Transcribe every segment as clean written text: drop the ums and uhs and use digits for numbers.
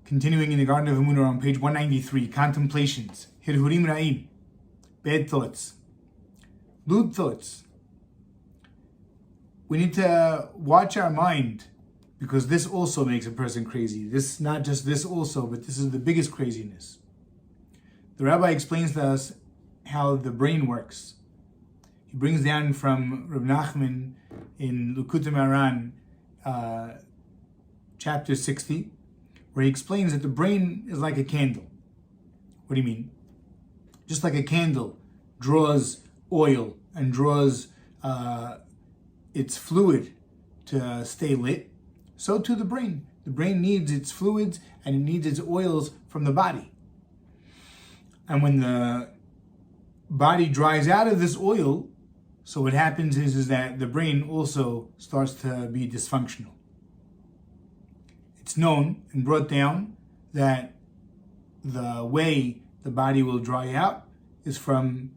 Continuing in the Garden of Emuna on page 193, Contemplations, Hirhurim Ra'im, bad thoughts, lewd thoughts. We need to watch our mind, because this also makes a person crazy. This, not just this also, but this is the biggest craziness. The rabbi explains to us how the brain works. He brings down from Reb Nachman in Likutei Moharan, chapter 60, where he explains that the brain is like a candle. What do you mean? Just like a candle draws oil and draws its fluid to stay lit, so too the brain. The brain needs its fluids and it needs its oils from the body. And when the body dries out of this oil, so what happens is that the brain also starts to be dysfunctional. It's known and brought down that the way the body will dry out is from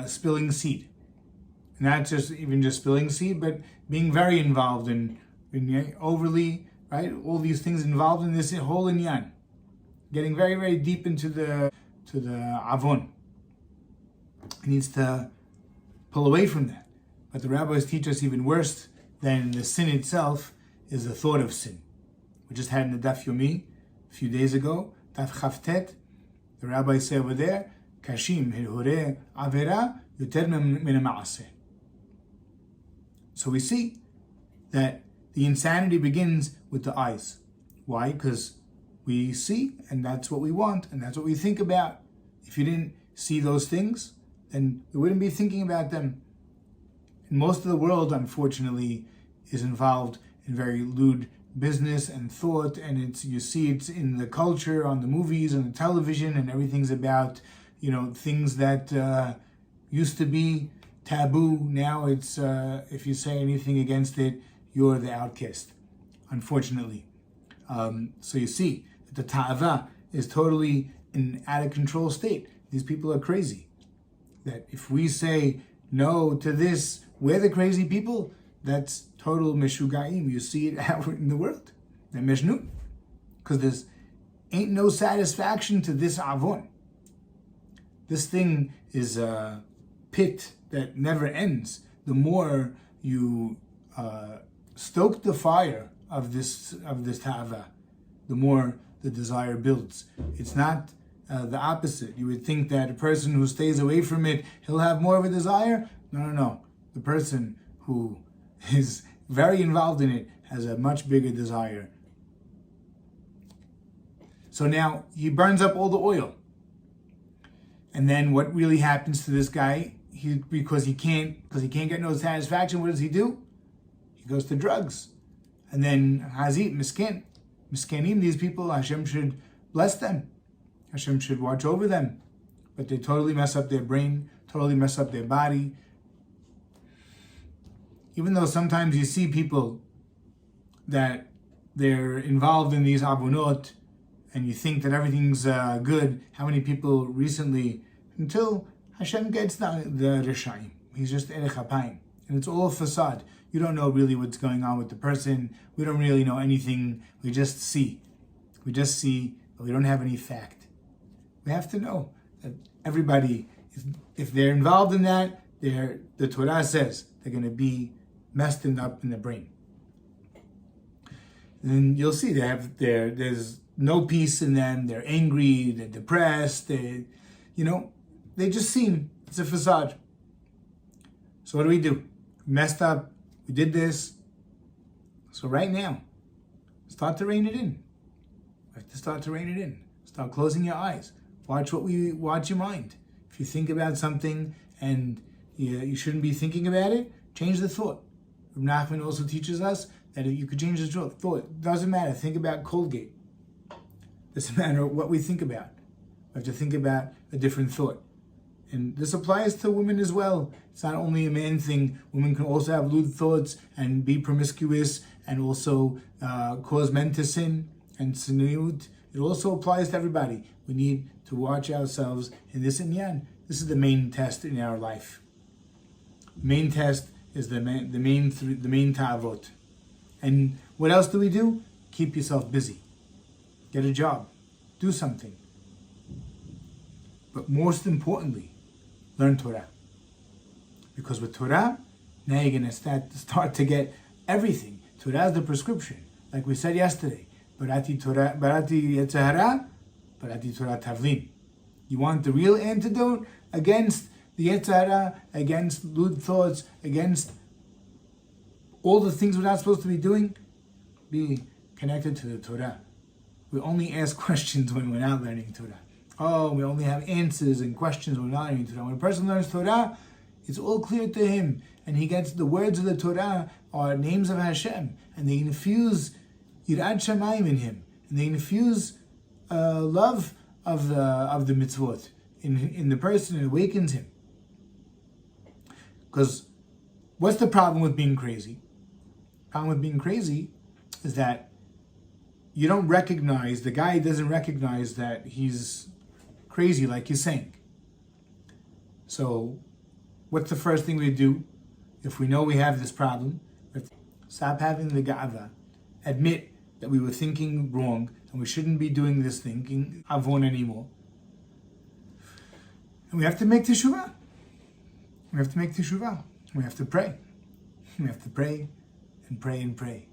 spilling seed. Not just spilling seed, but being very involved in overly, right? All these things involved in this whole inyan. Getting very, very deep into the avon. He needs to pull away from that. But the rabbis teach us even worse than the sin itself is the thought of sin. We just had in the Daf Yomi a few days ago, Daf Chavtet, the rabbis say over there, Kashim hirhure avera yoter min ma'aseh. So we see that the insanity begins with the eyes. Why? Because we see, and that's what we want, and that's what we think about. If you didn't see those things, then you wouldn't be thinking about them. And most of the world, unfortunately, is involved in very lewd business and thought, and you see it's in the culture, on the movies, and the television, and everything's about, things that used to be taboo. Now it's, if you say anything against it, you're the outcast, unfortunately. So you see that the ta'ava is totally in out of control state. These people are crazy. That if we say no to this, we're the crazy people, that's total meshugaim. You see it out in the world. They're meshnut. Because there's ain't no satisfaction to this avon. This thing is a pit that never ends. The more you stoke the fire of this ta'ava, the more the desire builds. It's not the opposite. You would think that a person who stays away from it, he'll have more of a desire. No. The person who is very involved in it has a much bigger desire. So now he burns up all the oil. And then what really happens to this guy? Because he can't get no satisfaction, what does he do? He goes to drugs. And then hazit, miskanim, these people, Hashem should bless them. Hashem should watch over them. But they totally mess up their brain, totally mess up their body. Even though sometimes you see people that they're involved in these avonot, and you think that everything's good. How many people recently, until Hashem gets the Rishaim, he's just Erech HaPayim. And it's all a facade. You don't know really what's going on with the person. We don't really know anything. We just see. But we don't have any fact. We have to know that everybody, if they're involved in that, the Torah says they're going to be messed up in the brain. Then you'll see there's no peace in them. They're angry. They're depressed. They just seem, it's a facade. So what do? We messed up. We did this. So right now, start to rein it in. We have to start to rein it in. Start closing your eyes. Watch your mind. If you think about something and you shouldn't be thinking about it, change the thought. Reb Nachman also teaches us that you could change the thought. It doesn't matter. Think about Colgate. Doesn't matter what we think about. We have to think about a different thought. And this applies to women as well. It's not only a man thing. Women can also have lewd thoughts and be promiscuous and also cause men to sin and siniyut. It also applies to everybody. We need to watch ourselves in this inyan. This is the main test in our life. Main test is the main ta'avot. And what else do? Keep yourself busy. get a job, do something. But most importantly, learn Torah. Because with Torah, now you're going to start to get everything. Torah is the prescription. Like we said yesterday, Barati Torah, Barati Yetzirah, Barati Torah Tavlin. You want the real antidote against the Yetzirah, against lewd thoughts, against all the things we're not supposed to be doing? Be connected to the Torah. We only ask questions when we're not learning Torah. Oh, we only have answers and questions when we're not learning Torah. When a person learns Torah, it's all clear to him, and he gets the words of the Torah are names of Hashem, and they infuse Yirat Shamayim in him, and they infuse love of the mitzvot in the person, and awakens him. Because what's the problem with being crazy? The problem with being crazy is that you don't recognize, the guy doesn't recognize that he's crazy like you're saying. So what's the first thing we do if we know we have this problem? Stop having the ga'ava. Admit that we were thinking wrong and we shouldn't be doing this thinking avon anymore. And we have to make teshuvah. We have to make teshuvah. We have to pray. We have to pray and pray and pray.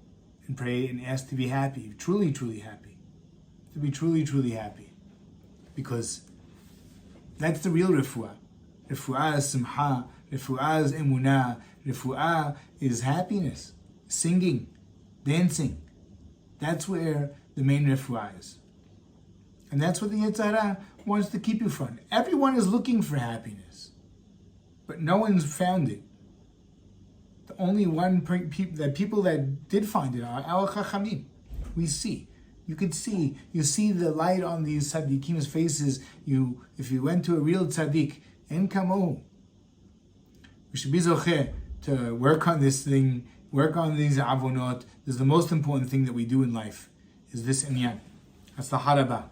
And pray and ask to be happy, truly, truly happy. To be truly, truly happy. Because that's the real refuah. Refuah is simha, refuah is emuna, refuah is happiness, singing, dancing. That's where the main refuah is. And that's what the Yetzirah wants to keep you from. Everyone is looking for happiness, but no one's found it. The only people that did find it are our chachamim. We see. You could see. You see the light on these tzaddikim's faces. If you went to a real tzaddik, en kamohu. We should be zocheh to work on this thing, work on these avonot. This is the most important thing that we do in life, is this inyan. That's the harabah.